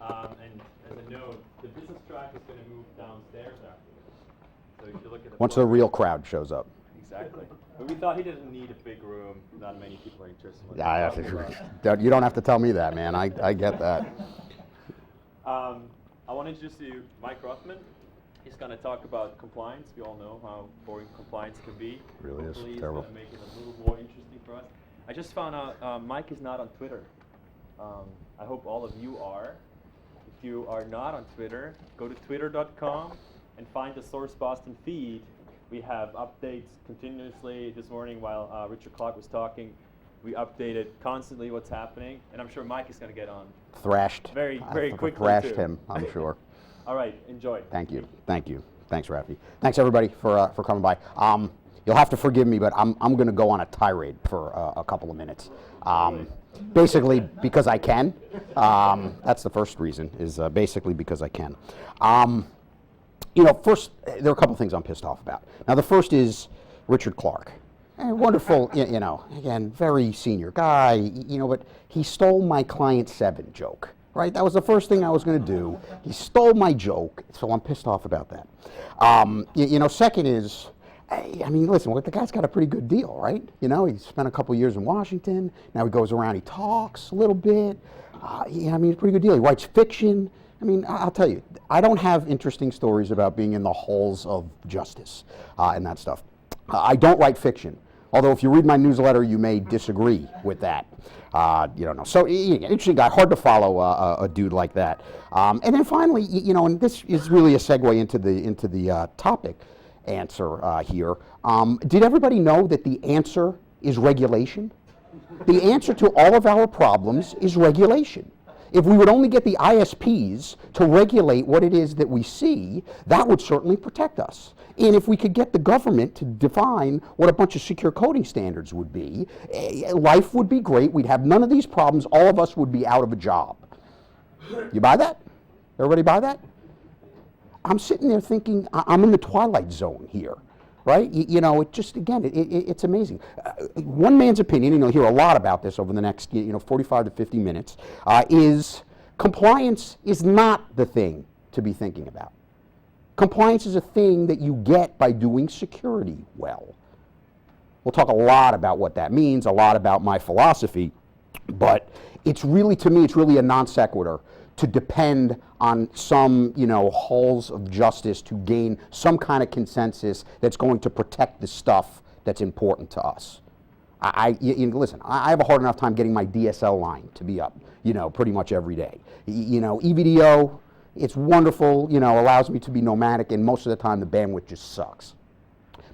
And as a note, the business track is going to move downstairs after this. So if you look at the Once the real crowd shows up. Exactly. But we thought he didn't need a big room. Not many people are interested in what Yeah, he's talking about. you don't have to tell me that, man. I get that. I want to introduce you Mike Rothman. He's going to talk about compliance. We all know how boring compliance can be. Really is Hopefully terrible. He's going to make it a little more interesting for us. I just found out Mike is not on Twitter. I hope all of you are. If you are not on Twitter, go to twitter.com and find the Source Boston feed. We have updates continuously. This morning while Richard Clark was talking, we updated constantly what's happening, and I'm sure Mike is going to get on. Thrashed. Very quickly. Thrashed him, I'm sure. All right, enjoy. Thank you. Thanks, Rafi. Thanks everybody for coming by. You'll have to forgive me, but I'm going to go on a tirade for a couple of minutes. Basically because I can. That's the first reason, is basically because I can. First, there are a couple things I'm pissed off about. Now, the first is Richard Clark. Wonderful, again, very senior guy, but he stole my Client 7 joke, right? That was the first thing I was going to do. He stole my joke, so I'm pissed off about that. Second is, listen, the guy's got a pretty good deal, right? He spent a couple years in Washington. Now he goes around, he talks a little bit. It's a pretty good deal. He writes fiction. I'll tell you, I don't have interesting stories about being in the halls of justice and that stuff. I don't write fiction, although if you read my newsletter, you may disagree with that. You don't know. So, interesting guy, hard to follow a dude like that. And then finally, and this is really a segue into the topic answer here. Did everybody know that the answer is regulation? The answer to all of our problems is regulation. If we would only get the ISPs to regulate what it is that we see, that would certainly protect us. And if we could get the government to define what a bunch of secure coding standards would be, life would be great. We'd have none of these problems. All of us would be out of a job. You buy that? Everybody buy that? I'm sitting there thinking, I'm in the twilight zone here. Right? It just, again, it's amazing. One man's opinion, and you'll hear a lot about this over the next 45 to 50 minutes, is compliance is not the thing to be thinking about. Compliance is a thing that you get by doing security well. We'll talk a lot about what that means, a lot about my philosophy, but it's really, to me, it's really a non sequitur to depend on some, halls of justice to gain some kind of consensus that's going to protect the stuff that's important to us. Listen, I have a hard enough time getting my DSL line to be up, pretty much every day. EVDO, it's wonderful, allows me to be nomadic, and most of the time the bandwidth just sucks.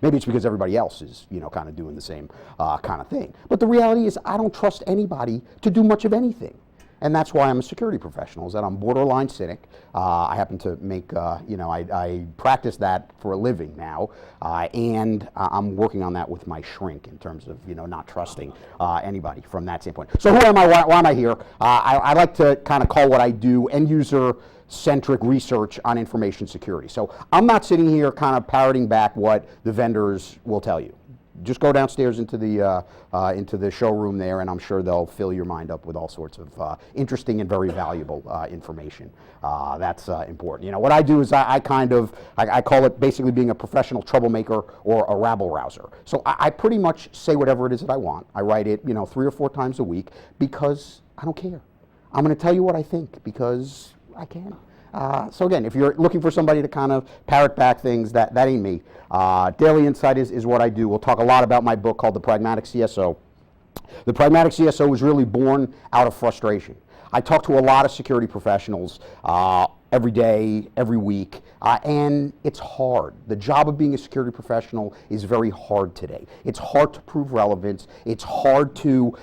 Maybe it's because everybody else is, kind of doing the same kind of thing. But the reality is I don't trust anybody to do much of anything. And that's why I'm a security professional, is that I'm borderline cynic. I happen to make, I practice that for a living now, and I'm working on that with my shrink in terms of, not trusting anybody from that standpoint. So who am I? Why am I here? I like to kind of call what I do end-user-centric research on information security. So I'm not sitting here kind of parroting back what the vendors will tell you. Just go downstairs into the showroom there, and I'm sure they'll fill your mind up with all sorts of interesting and very valuable information. That's important. What I do is I call it basically being a professional troublemaker or a rabble rouser. So I pretty much say whatever it is that I want. I write it, 3 or 4 times a week because I don't care. I'm going to tell you what I think because I can. So again, if you're looking for somebody to kind of parrot back things, that ain't me. Daily Incite is what I do. We'll talk a lot about my book called The Pragmatic CSO. The Pragmatic CSO was really born out of frustration. I talk to a lot of security professionals every day, every week, and it's hard. The job of being a security professional is very hard today. It's hard to prove relevance. It's hard to,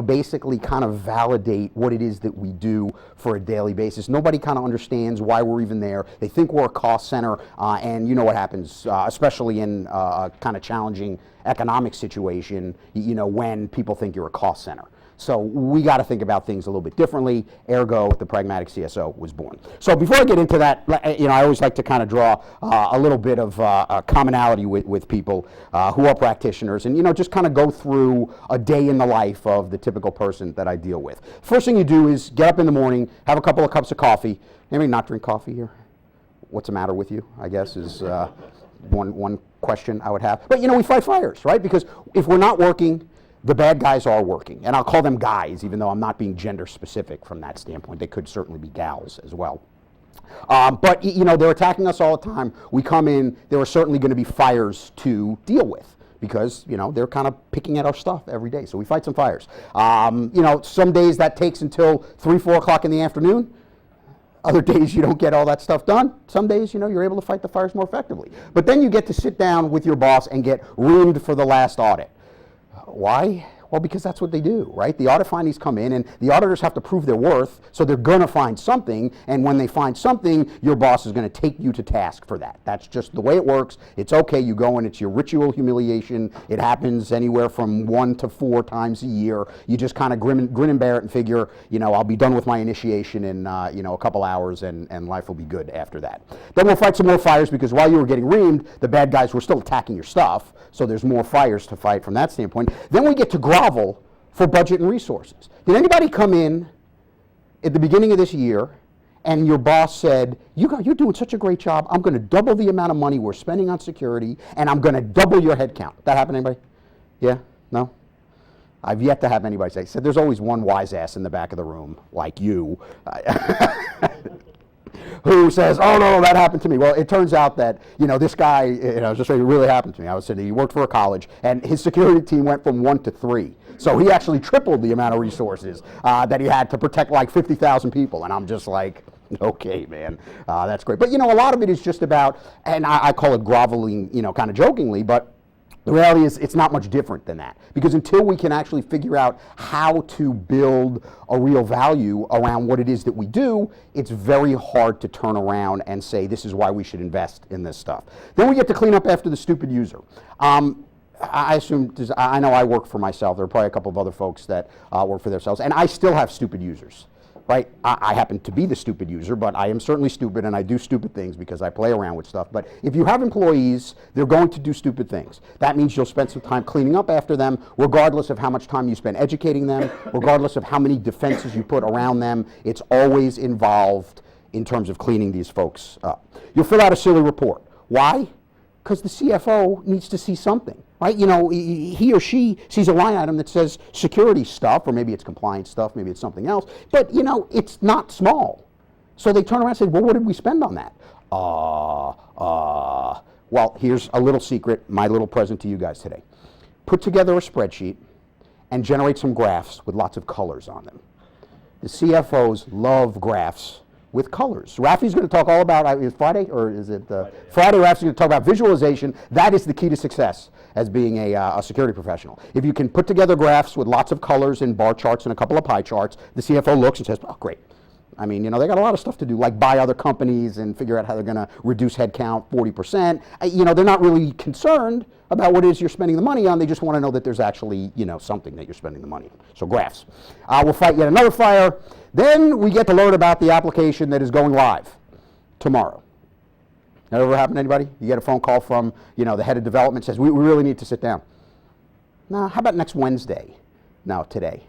basically kind of validate what it is that we do for a daily basis. Nobody kind of understands why we're even there. They think we're a cost center, and you know what happens, especially in a kind of challenging economic situation, when people think you're a cost center. So we got to think about things a little bit differently. Ergo, the Pragmatic CSO was born. So before I get into that, I always like to kind of draw a little bit of commonality with people who are practitioners, and just kind of go through a day in the life of the typical person that I deal with. First thing you do is get up in the morning, have a couple of cups of coffee. Anybody not drink coffee here? What's the matter with you, I guess, is one question I would have. But we fight fires, right? Because if we're not working, the bad guys are working. And I'll call them guys, even though I'm not being gender specific from that standpoint. They could certainly be gals as well. But they're attacking us all the time. We come in, there are certainly going to be fires to deal with, because they're kind of picking at our stuff every day. So we fight some fires. Some days that takes until 3, 4 o'clock in the afternoon. Other days you don't get all that stuff done. Some days, you're able to fight the fires more effectively. But then you get to sit down with your boss and get reamed for the last audit. Why? Well, because that's what they do, right? The audit findings come in, and the auditors have to prove their worth, so they're going to find something, and when they find something, your boss is going to take you to task for that. That's just the way it works. It's okay. You go and it's your ritual humiliation. It happens anywhere from 1 to 4 times a year. You just kind of grin and bear it and figure, I'll be done with my initiation in, a couple hours, and life will be good after that. Then we'll fight some more fires, because while you were getting reamed, the bad guys were still attacking your stuff, so there's more fires to fight from that standpoint. Then we get to grovel for budget and resources. Did anybody come in at the beginning of this year and your boss said, you're doing such a great job, I'm going to double the amount of money we're spending on security, and I'm going to double your headcount? That happen to anybody? Yeah? No? I've yet to have anybody say. There's always one wise ass in the back of the room, like you, who says, oh, no, that happened to me. Well, it turns out that, this guy, just saying, it really happened to me. I was saying he worked for a college, and his security team went from 1 to 3. So he actually tripled the amount of resources that he had to protect like 50,000 people. And I'm just like, okay, man, that's great. But, a lot of it is just about, and I call it groveling, kind of jokingly, but the reality is it's not much different than that, because until we can actually figure out how to build a real value around what it is that we do, it's very hard to turn around and say this is why we should invest in this stuff. Then we get to clean up after the stupid user. I assume, I know I work for myself. There are probably a couple of other folks that work for themselves, and I still have stupid users. Right? I happen to be the stupid user, but I am certainly stupid, and I do stupid things because I play around with stuff. But if you have employees, they're going to do stupid things. That means you'll spend some time cleaning up after them, regardless of how much time you spend educating them, regardless of how many defenses you put around them. It's always involved in terms of cleaning these folks up. You'll fill out a silly report. Why? Because the CFO needs to see something. Right? He or she sees a line item that says security stuff, or maybe it's compliance stuff, maybe it's something else, but it's not small. So they turn around and say, well, what did we spend on that? Well, here's a little secret, my little present to you guys today. Put together a spreadsheet and generate some graphs with lots of colors on them. The CFOs love graphs with colors. Rafi's going to talk all about, is Friday, or is it Friday? Rafi's going to talk about visualization. That is the key to success as being a security professional. If you can put together graphs with lots of colors and bar charts and a couple of pie charts, the CFO looks and says, oh, great. I mean, they got a lot of stuff to do, like buy other companies and figure out how they're going to reduce headcount 40%. They're not really concerned about what it is you're spending the money on. They just want to know that there's actually, something that you're spending the money on. So graphs. We'll fight yet another fire. Then we get to learn about the application that is going live tomorrow. That ever happened to anybody? You get a phone call from, the head of development, says, we really need to sit down. Now, how about next Wednesday? No, today.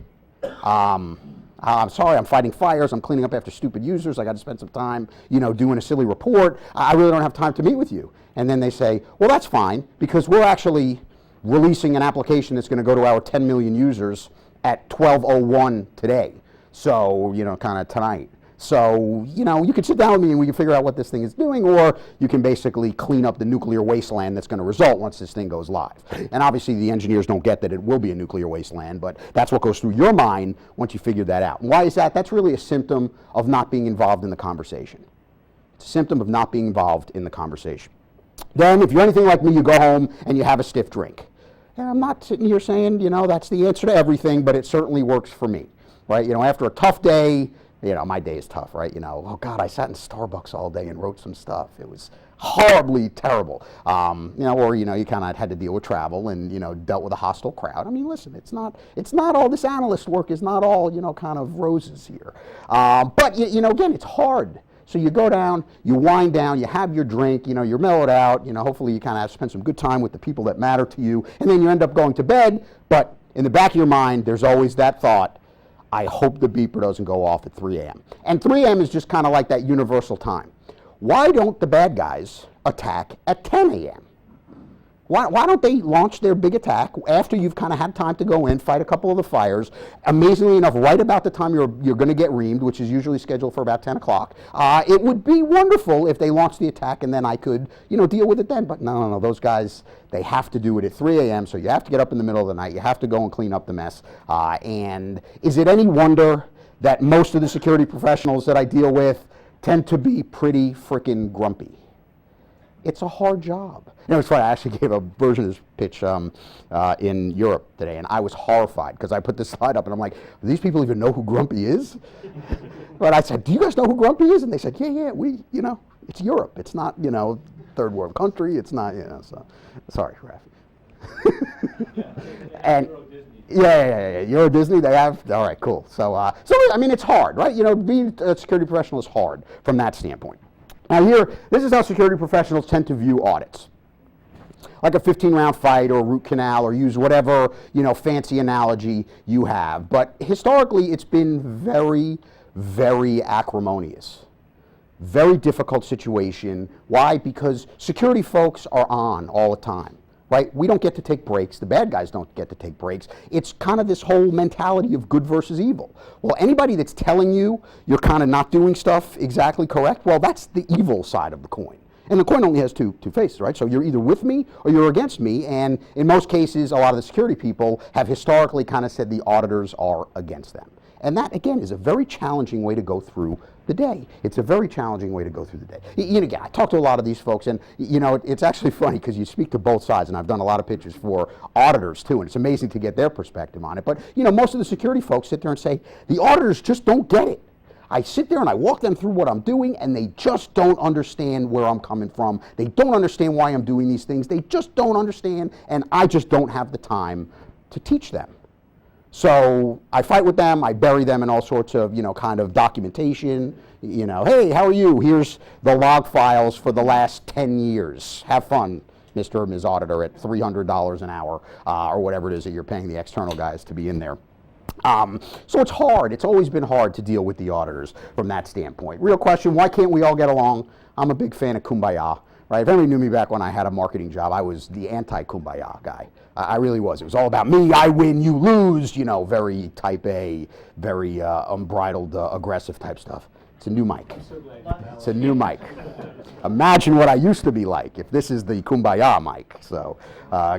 I'm sorry, I'm fighting fires, I'm cleaning up after stupid users, I got to spend some time, doing a silly report. I really don't have time to meet with you. And then they say, well, that's fine, because we're actually releasing an application that's going to go to our 10 million users at 12:01 today. So, kind of tonight. So, you can sit down with me and we can figure out what this thing is doing, or you can basically clean up the nuclear wasteland that's going to result once this thing goes live. And obviously the engineers don't get that it will be a nuclear wasteland, but that's what goes through your mind once you figure that out. And why is that? That's really a symptom of not being involved in the conversation. It's a symptom of not being involved in the conversation. Then, if you're anything like me, you go home and you have a stiff drink. And I'm not sitting here saying, that's the answer to everything, but it certainly works for me. Right? After a tough day, my day is tough, right? Oh God, I sat in Starbucks all day and wrote some stuff. It was horribly terrible. Or you kind of had to deal with travel and dealt with a hostile crowd. I mean, listen, it's not all this analyst work is not all kind of roses here. But again, it's hard. So you go down, you wind down, you have your drink, you're mellowed out, hopefully you kind of have spent some good time with the people that matter to you, and then you end up going to bed, but in the back of your mind, there's always that thought, I hope the beeper doesn't go off at 3 a.m. And 3 a.m. is just kind of like that universal time. Why don't the bad guys attack at 10 a.m.? Why don't they launch their big attack after you've kind of had time to go in, fight a couple of the fires, amazingly enough, right about the time you're going to get reamed, which is usually scheduled for about 10 o'clock. It would be wonderful if they launched the attack and then I could, deal with it then. But no, those guys, they have to do it at 3 a.m., so you have to get up in the middle of the night. You have to go and clean up the mess. And is it any wonder that most of the security professionals that I deal with tend to be pretty freaking grumpy? It's a hard job. It's funny, I actually gave a version of this pitch in Europe today, and I was horrified because I put this slide up, and I'm like, do these people even know who Grumpy is? But I said, do you guys know who Grumpy is? And they said, yeah, we, it's Europe. It's not, third world country. It's not, so. Sorry, Rafi. And yeah, Euro Disney, they have, all right, cool. So I mean, it's hard, right? Being a security professional is hard from that standpoint. Now here, this is how security professionals tend to view audits. Like a 15-round fight or a root canal, or use whatever, fancy analogy you have. But historically, it's been very, very acrimonious. Very difficult situation. Why? Because security folks are on all the time. Right? We don't get to take breaks. The bad guys don't get to take breaks. It's kind of this whole mentality of good versus evil. Well, anybody that's telling you you're kind of not doing stuff exactly correct, well, that's the evil side of the coin. And the coin only has two faces, right? So you're either with me or you're against me. And in most cases, a lot of the security people have historically kind of said the auditors are against them. And that, again, is a very challenging way to go through the day. It's a very challenging way to go through the day. Again, I talk to a lot of these folks, and it's actually funny because you speak to both sides, and I've done a lot of pitches for auditors too, and it's amazing to get their perspective on it. But most of the security folks sit there and say, the auditors just don't get it. I sit there and I walk them through what I'm doing, and they just don't understand where I'm coming from. They don't understand why I'm doing these things. They just don't understand, and I just don't have the time to teach them. So I fight with them, I bury them in all sorts of, kind of documentation. Hey, how are you? Here's the log files for the last 10 years. Have fun, Mr. or Ms. Auditor, at $300 an hour, or whatever it is that you're paying the external guys to be in there. So it's hard. It's always been hard to deal with the auditors from that standpoint. Real question, why can't we all get along? I'm a big fan of Kumbaya. Right? If anybody knew me back when I had a marketing job, I was the anti-Kumbaya guy. I really was. It was all about me, I win, you lose, very type A, very unbridled, aggressive type stuff. It's a new mic. It's a new mic. Imagine what I used to be like if this is the Kumbaya mic. So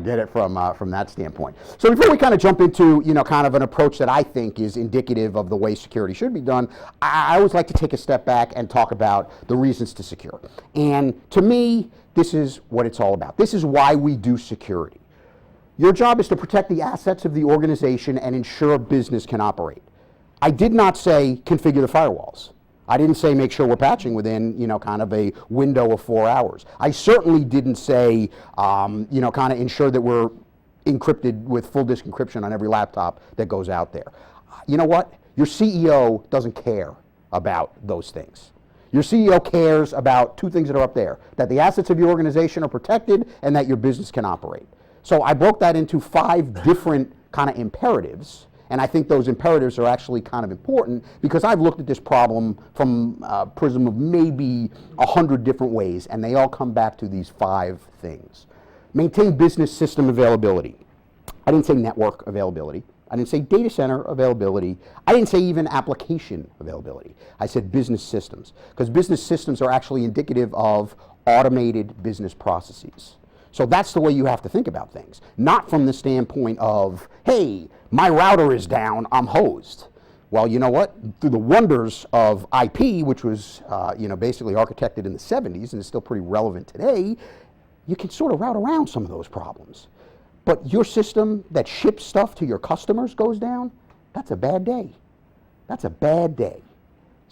get it from that standpoint. So before we kind of jump into, kind of an approach that I think is indicative of the way security should be done, I always like to take a step back and talk about the reasons to secure. And to me, this is what it's all about. This is why we do security. Your job is to protect the assets of the organization and ensure business can operate. I did not say configure the firewalls. I didn't say make sure we're patching within, kind of a window of 4 hours. I certainly didn't say, kind of ensure that we're encrypted with full disk encryption on every laptop that goes out there. You know what? Your CEO doesn't care about those things. Your CEO cares about two things that are up there, that the assets of your organization are protected and that your business can operate. So I broke that into 5 different kind of imperatives. And I think those imperatives are actually kind of important because I've looked at this problem from a prism of maybe 100 different ways, and they all come back to these 5 things. Maintain business system availability. I didn't say network availability. I didn't say data center availability. I didn't say even application availability. I said business systems, because business systems are actually indicative of automated business processes. So that's the way you have to think about things, not from the standpoint of, hey, my router is down, I'm hosed. Well, you know what? Through the wonders of IP, which was basically architected in the 70s and is still pretty relevant today, you can sort of route around some of those problems. But your system that ships stuff to your customers goes down, that's a bad day. That's a bad day.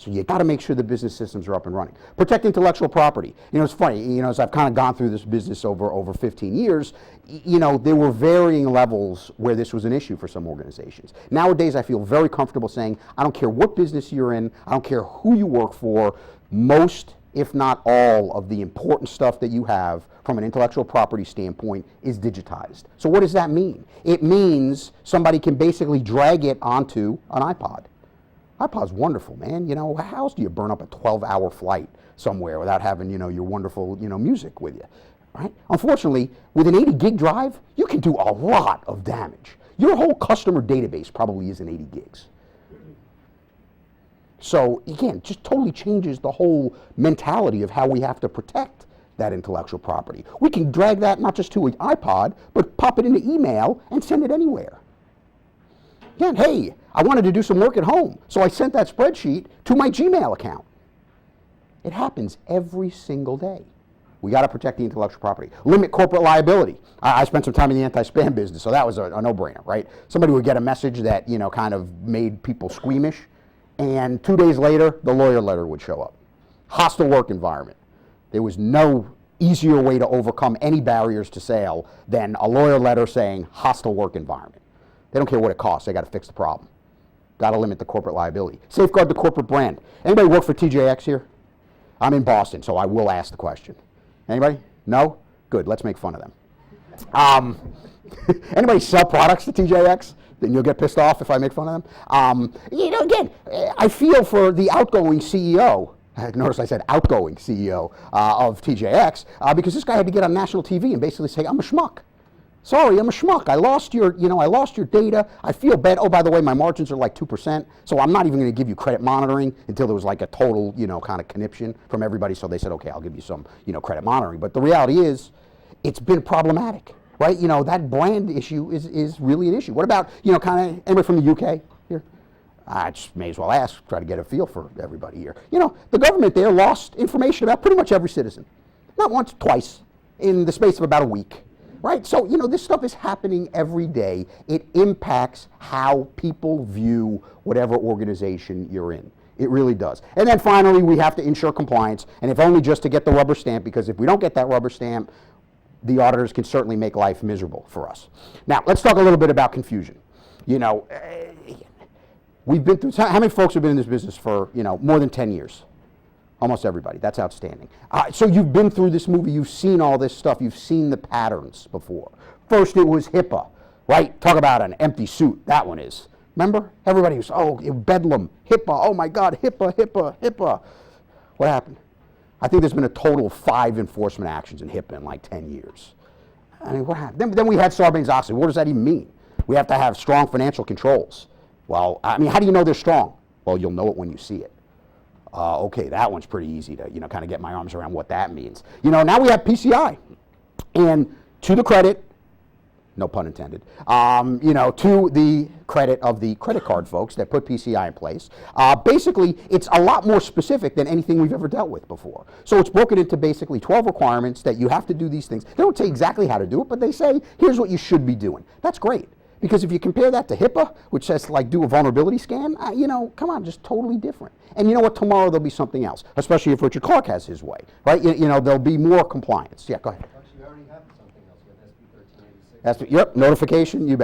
So you got to make sure the business systems are up and running. Protect intellectual property. It's funny, as I've kind of gone through this business over 15 years, there were varying levels where this was an issue for some organizations. Nowadays, I feel very comfortable saying, I don't care what business you're in, I don't care who you work for, most, if not all, of the important stuff that you have from an intellectual property standpoint is digitized. So what does that mean? It means somebody can basically drag it onto an iPod. iPod's wonderful, man. How else do you burn up a 12-hour flight somewhere without having, your wonderful, music with you, right? Unfortunately, with an 80 gig drive, you can do a lot of damage. Your whole customer database probably isn't 80 gigs. So again, just totally changes the whole mentality of how we have to protect that intellectual property. We can drag that not just to an iPod, but pop it into email and send it anywhere. Again, hey, I wanted to do some work at home, so I sent that spreadsheet to my Gmail account. It happens every single day. We got to protect the intellectual property. Limit corporate liability. I spent some time in the anti-spam business, so that was a no-brainer, right? Somebody would get a message that, kind of made people squeamish, and 2 days later, the lawyer letter would show up. Hostile work environment. There was no easier way to overcome any barriers to sale than a lawyer letter saying hostile work environment. They don't care what it costs. They got to fix the problem. Got to limit the corporate liability. Safeguard the corporate brand. Anybody work for TJX here? I'm in Boston, so I will ask the question. Anybody? No? Good. Let's make fun of them. Anybody sell products to TJX? Then you'll get pissed off if I make fun of them. Again, I feel for the outgoing CEO. Notice I said outgoing CEO of TJX because this guy had to get on national TV and basically say, I'm a schmuck. Sorry, I'm a schmuck. I lost your data. I feel bad. Oh, by the way, my margins are like 2%, so I'm not even going to give you credit monitoring until there was like a total, kind of conniption from everybody. So they said, okay, I'll give you some, credit monitoring. But the reality is, it's been problematic, right? That brand issue is really an issue. What about, kind of anybody from the UK here? I just may as well ask, try to get a feel for everybody here. The government there lost information about pretty much every citizen. Not once, twice, in the space of about a week. Right? So, this stuff is happening every day. It impacts how people view whatever organization you're in. It really does. And then finally, we have to ensure compliance, and if only just to get the rubber stamp, because if we don't get that rubber stamp, the auditors can certainly make life miserable for us. Now, let's talk a little bit about confusion. We've been through, how many folks have been in this business for, more than 10 years? Almost everybody. That's outstanding. So you've been through this movie. You've seen all this stuff. You've seen the patterns before. First, it was HIPAA, right? Talk about an empty suit. That one is. Remember? Everybody was, bedlam, HIPAA. Oh, my God, HIPAA. What happened? I think there's been a total of 5 enforcement actions in HIPAA in like 10 years. I mean, what happened? Then we had Sarbanes-Oxley. What does that even mean? We have to have strong financial controls. Well, I mean, how do you know they're strong? Well, you'll know it when you see it. Okay, that one's pretty easy to, kind of get my arms around what that means. Now we have PCI. And to the credit, no pun intended, to the credit of the credit card folks that put PCI in place, basically it's a lot more specific than anything we've ever dealt with before. So it's broken into basically 12 requirements that you have to do these things. They don't say exactly how to do it, but they say, here's what you should be doing. That's great. Because if you compare that to HIPAA, which says like do a vulnerability scan, come on, just totally different. And you know what, tomorrow there'll be something else, especially if Richard Clark has his way, right? There'll be more compliance. Yeah, go ahead. Actually, we already have something else with SB 1386. Yep, notification, you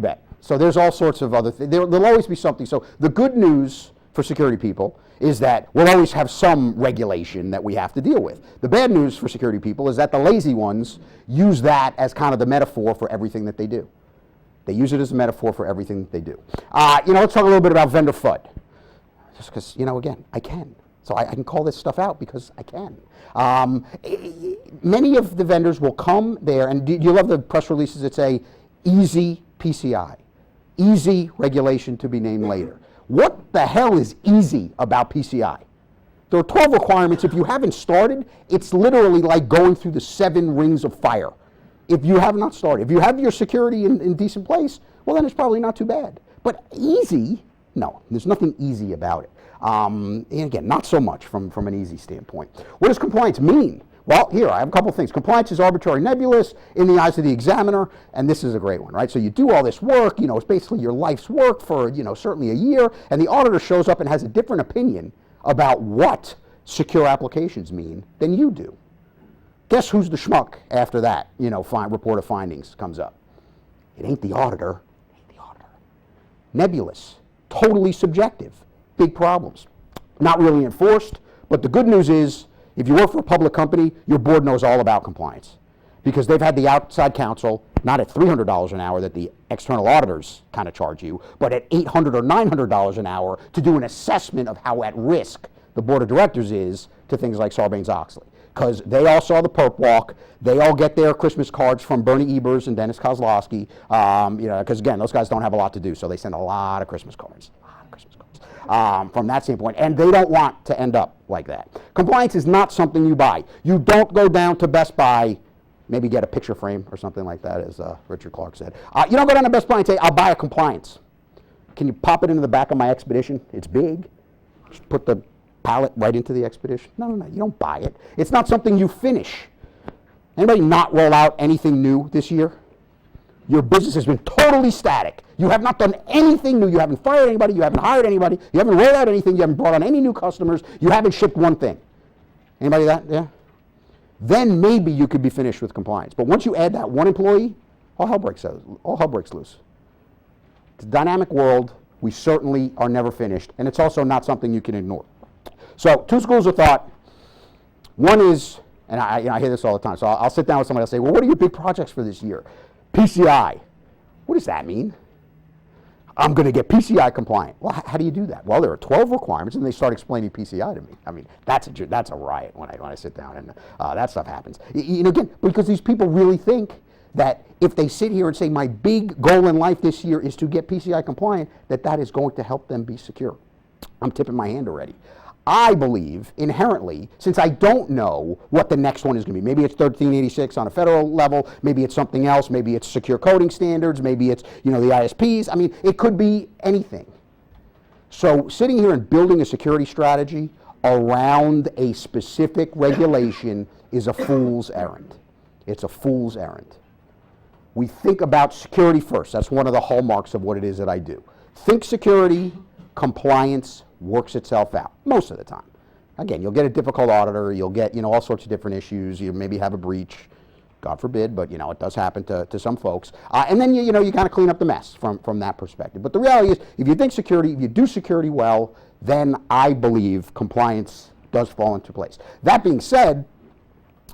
bet. So there's all sorts of other things. There'll always be something. So the good news for security people is that we'll always have some regulation that we have to deal with. The bad news for security people is that the lazy ones use that as kind of the metaphor for everything that they do. They use it as a metaphor for everything that they do. Let's talk a little bit about vendor FUD. Just because, again, I can. So I can call this stuff out because I can. Many of the vendors will come there, and do you love the press releases that say, easy PCI, easy regulation to be named later. What the hell is easy about PCI? There are 12 requirements. If you haven't started, it's literally like going through the 7 rings of fire. If you have not started, if you have your security in decent place, well, then it's probably not too bad. But easy, no, there's nothing easy about it. And again, not so much from an easy standpoint. What does compliance mean? Well, here, I have a couple of things. Compliance is arbitrary, nebulous in the eyes of the examiner, and this is a great one, right? So you do all this work, it's basically your life's work for, certainly a year, and the auditor shows up and has a different opinion about what secure applications mean than you do. Guess who's the schmuck after that, report of findings comes up? It ain't the auditor. Nebulous, totally subjective, big problems. Not really enforced, but the good news is, if you work for a public company, your board knows all about compliance because they've had the outside counsel, not at $300 an hour that the external auditors kind of charge you, but at $800 or $900 an hour to do an assessment of how at risk the board of directors is to things like Sarbanes-Oxley. Because they all saw the perp walk, they all get their Christmas cards from Bernie Ebers and Dennis Kozlowski, because again, those guys don't have a lot to do, so they send a lot of Christmas cards. From that standpoint, and they don't want to end up like that. Compliance is not something you buy. You don't go down to Best Buy, maybe get a picture frame or something like that, as Richard Clark said. You don't go down to Best Buy and say, I'll buy a compliance. Can you pop it into the back of my Expedition? It's big. Just put the pallet right into the Expedition. No, you don't buy it. It's not something you finish. Anybody not roll out anything new this year? Your business has been totally static. You have not done anything new. You haven't fired anybody. You haven't hired anybody. You haven't rolled out anything. You haven't brought on any new customers. You haven't shipped one thing. Anybody that? Yeah? Then maybe you could be finished with compliance. But once you add that one employee, all hell breaks loose. It's a dynamic world. We certainly are never finished. And it's also not something you can ignore. So 2 schools of thought. One is, and I hear this all the time, so I'll sit down with somebody and say, well, what are your big projects for this year? PCI. What does that mean? I'm going to get PCI compliant. Well, how do you do that? Well, there are 12 requirements, and they start explaining PCI to me. I mean, that's a riot when I sit down and that stuff happens. Again, because these people really think that if they sit here and say, my big goal in life this year is to get PCI compliant, that is going to help them be secure. I'm tipping my hand already. I believe inherently, since I don't know what the next one is going to be, maybe it's 1386 on a federal level, maybe it's something else, maybe it's secure coding standards, maybe it's the ISPs. I mean, it could be anything. So sitting here and building a security strategy around a specific regulation is a fool's errand. It's a fool's errand. We think about security first. That's one of the hallmarks of what it is that I do. Think security, compliance works itself out most of the time. Again, you'll get a difficult auditor, you'll get all sorts of different issues, you maybe have a breach, God forbid, but it does happen to some folks. And then you kind of clean up the mess from that perspective. But the reality is, if you think security, if you do security well, then I believe compliance does fall into place. That being said,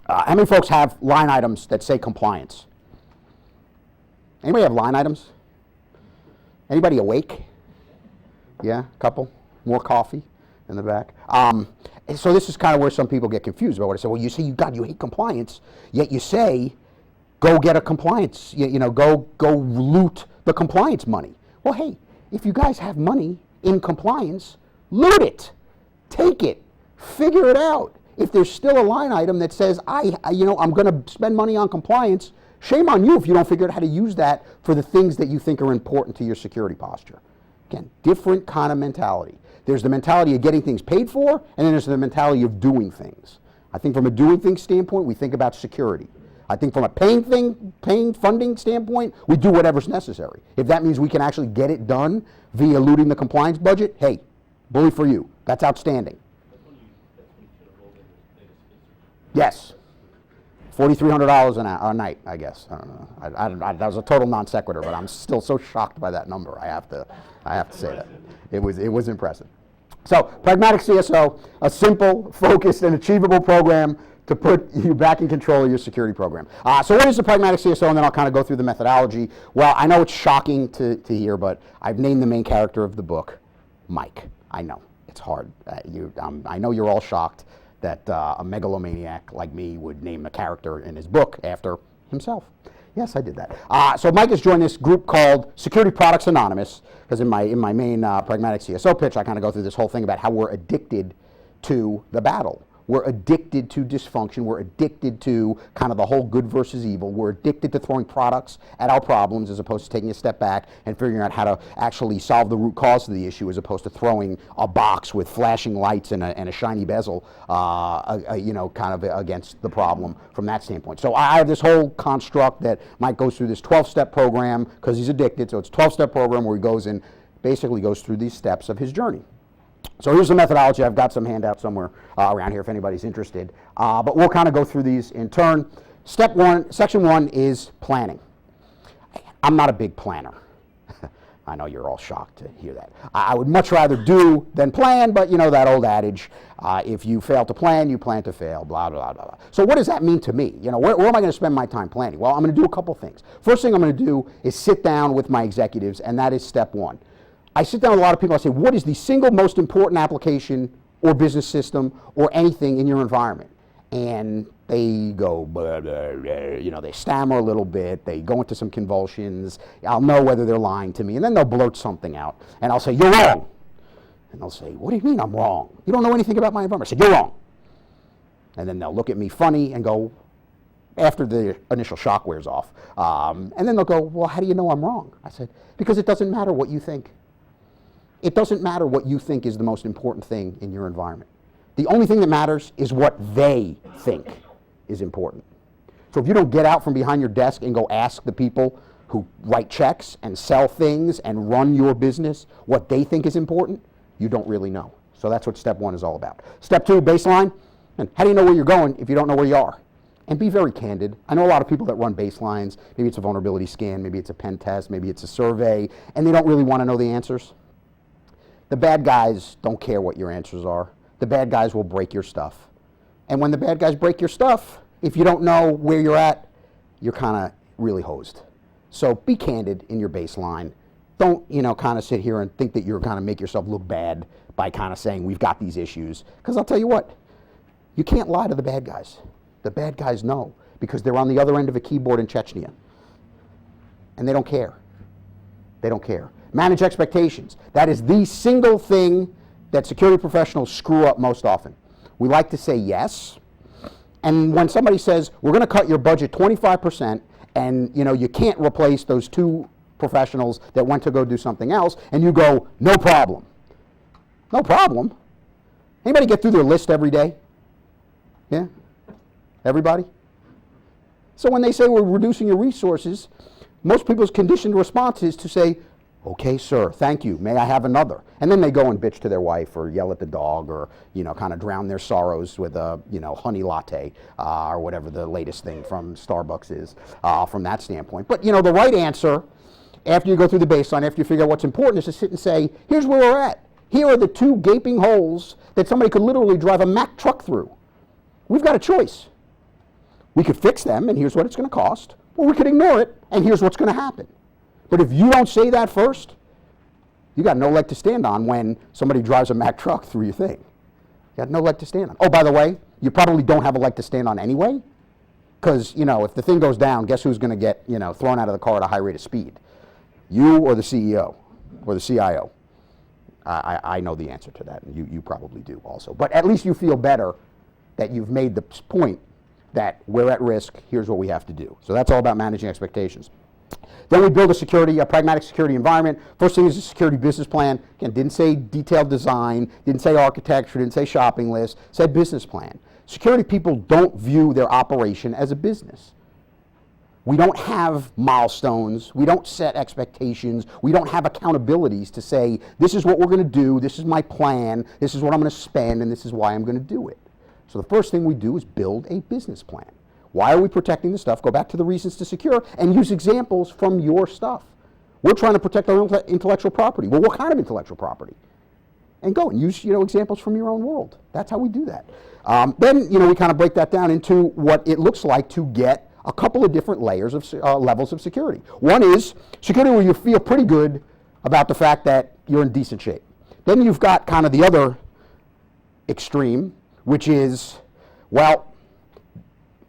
how many folks have line items that say compliance? Anybody have line items? Anybody awake? Yeah, a couple. More coffee in the back. So this is kind of where some people get confused about what I say. Well, you say, you hate compliance, yet you say, go get a compliance, go loot the compliance money. Well, hey, if you guys have money in compliance, loot it, take it, figure it out. If there's still a line item that says, I'm going to spend money on compliance, shame on you if you don't figure out how to use that for the things that you think are important to your security posture. Again, different kind of mentality. There's the mentality of getting things paid for, and then there's the mentality of doing things. I think from a doing things standpoint, we think about security. I think from a paying funding standpoint, we do whatever's necessary. If that means we can actually get it done via looting the compliance budget, hey, bully for you. That's outstanding. Yes. $4,300 a night, I guess. I don't know. That was a total non sequitur, but I'm still so shocked by that number. I have to say that. It was impressive. So, Pragmatic CSO, a simple, focused, and achievable program to put you back in control of your security program. So what is the Pragmatic CSO? And then I'll kind of go through the methodology. Well, I know it's shocking to hear, but I've named the main character of the book Mike. I know, it's hard. I know you're all shocked that a megalomaniac like me would name a character in his book after himself. Yes, I did that. So Mike has joined this group called Security Products Anonymous, because in my main Pragmatic CSO pitch, I kind of go through this whole thing about how we're addicted to the battle. We're addicted to dysfunction. We're addicted to kind of the whole good versus evil. We're addicted to throwing products at our problems as opposed to taking a step back and figuring out how to actually solve the root cause of the issue as opposed to throwing a box with flashing lights and a shiny bezel, kind of against the problem from that standpoint. So I have this whole construct that Mike goes through this 12-step program because he's addicted. So it's a 12-step program where he basically goes through these steps of his journey. So here's the methodology. I've got some handouts somewhere around here if anybody's interested. But we'll kind of go through these in turn. Step one, section one is planning. I'm not a big planner. I know you're all shocked to hear that. I would much rather do than plan, but you know that old adage, if you fail to plan, you plan to fail, blah, blah, blah, blah. So what does that mean to me? You know, where am I going to spend my time planning? Well, I'm going to do a couple things. First thing I'm going to do is sit down with my executives, and that is step one. I sit down with a lot of people, I say, what is the single most important application or business system or anything in your environment? And they go, blah, blah, blah, you know, they stammer a little bit, they go into some convulsions, I'll know whether they're lying to me, and then they'll blurt something out, and I'll say, you're wrong. And they'll say, what do you mean I'm wrong? You don't know anything about my environment. I say, you're wrong. And then they'll look at me funny and go, after the initial shock wears off, and then they'll go, well, how do you know I'm wrong? I said, because it doesn't matter what you think. It doesn't matter what you think is the most important thing in your environment. The only thing that matters is what they think is important. So if you don't get out from behind your desk and go ask the people who write checks and sell things and run your business what they think is important, you don't really know. So that's what step one is all about. Step two, baseline. And how do you know where you're going if you don't know where you are? And be very candid. I know a lot of people that run baselines. Maybe it's a vulnerability scan, maybe it's a pen test, maybe it's a survey, and they don't really want to know the answers. The bad guys don't care what your answers are. The bad guys will break your stuff. And when the bad guys break your stuff, if you don't know where you're at, you're kind of really hosed. So be candid in your baseline. Don't, you know, kind of sit here and think that you're going to make yourself look bad by kind of saying we've got these issues. Because I'll tell you what, you can't lie to the bad guys. The bad guys know because they're on the other end of a keyboard in Chechnya. And they don't care. They don't care. Manage expectations. That is the single thing that security professionals screw up most often. We like to say yes, and when somebody says, we're going to cut your budget 25%, and you know you can't replace those two professionals that went to go do something else, and you go, no problem. No problem? Anybody get through their list every day? Yeah? Everybody? So when they say we're reducing your resources, most people's conditioned response is to say, okay, sir, thank you, may I have another? And then they go and bitch to their wife or yell at the dog or, you know, kind of drown their sorrows with a, you know, honey latte or whatever the latest thing from Starbucks is from that standpoint. But, you know, the right answer, after you go through the baseline, after you figure out what's important, is to sit and say, here's where we're at. Here are the two gaping holes that somebody could literally drive a Mack truck through. We've got a choice. We could fix them, and here's what it's going to cost, or we could ignore it, and here's what's going to happen. But if you don't say that first, you got no leg to stand on when somebody drives a Mack truck through your thing. You got no leg to stand on. Oh, by the way, you probably don't have a leg to stand on anyway, because, you know, if the thing goes down, guess who's going to get, you know, thrown out of the car at a high rate of speed? You or the CEO or the CIO? I know the answer to that, and you probably do also. But at least you feel better that you've made the point that we're at risk, here's what we have to do. So that's all about managing expectations. Then we build a pragmatic security environment. First thing is a security business plan. Again, didn't say detailed design, didn't say architecture, didn't say shopping list, said business plan. Security people don't view their operation as a business. We don't have milestones, we don't set expectations, we don't have accountabilities to say, this is what we're going to do, this is my plan, this is what I'm going to spend, and this is why I'm going to do it. So the first thing we do is build a business plan. Why are we protecting the stuff? Go back to the reasons to secure and use examples from your stuff. We're trying to protect our own intellectual property. Well, what kind of intellectual property? And go and use, you know, examples from your own world. That's how we do that. Then, you know, we kind of break that down into what it looks like to get a couple of different layers of levels of security. One is security where you feel pretty good about the fact that you're in decent shape. Then you've got kind of the other extreme, which is, well,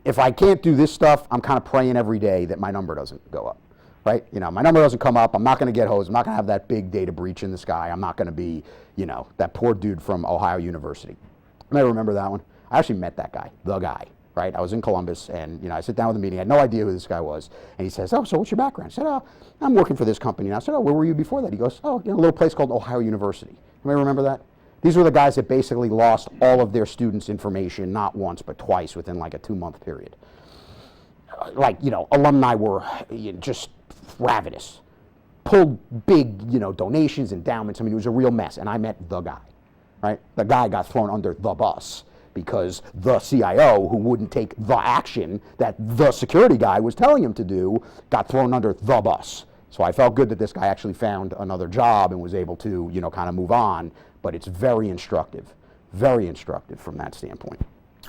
if I can't do this stuff, I'm kind of praying every day that my number doesn't go up, right? You know, my number doesn't come up. I'm not going to get hosed. I'm not going to have that big data breach in the sky. I'm not going to be, you know, that poor dude from Ohio University. You may remember that one. I actually met that guy, the guy, right? I was in Columbus, and, you know, I sit down with a meeting. I had no idea who this guy was. And he says, oh, so what's your background? I said, oh, I'm working for this company. And I said, oh, where were you before that? He goes, oh, you know, a little place called Ohio University. You may remember that? These were the guys that basically lost all of their students' information, not once, but twice within like a 2-month period. Like, you know, alumni were just ravenous. Pulled big, you know, donations, endowments. I mean, it was a real mess. And I met the guy. right? The guy got thrown under the bus because the CIO, who wouldn't take the action that the security guy was telling him to do, got thrown under the bus. So I felt good that this guy actually found another job and was able to, kind of move on. But it's very instructive from that standpoint.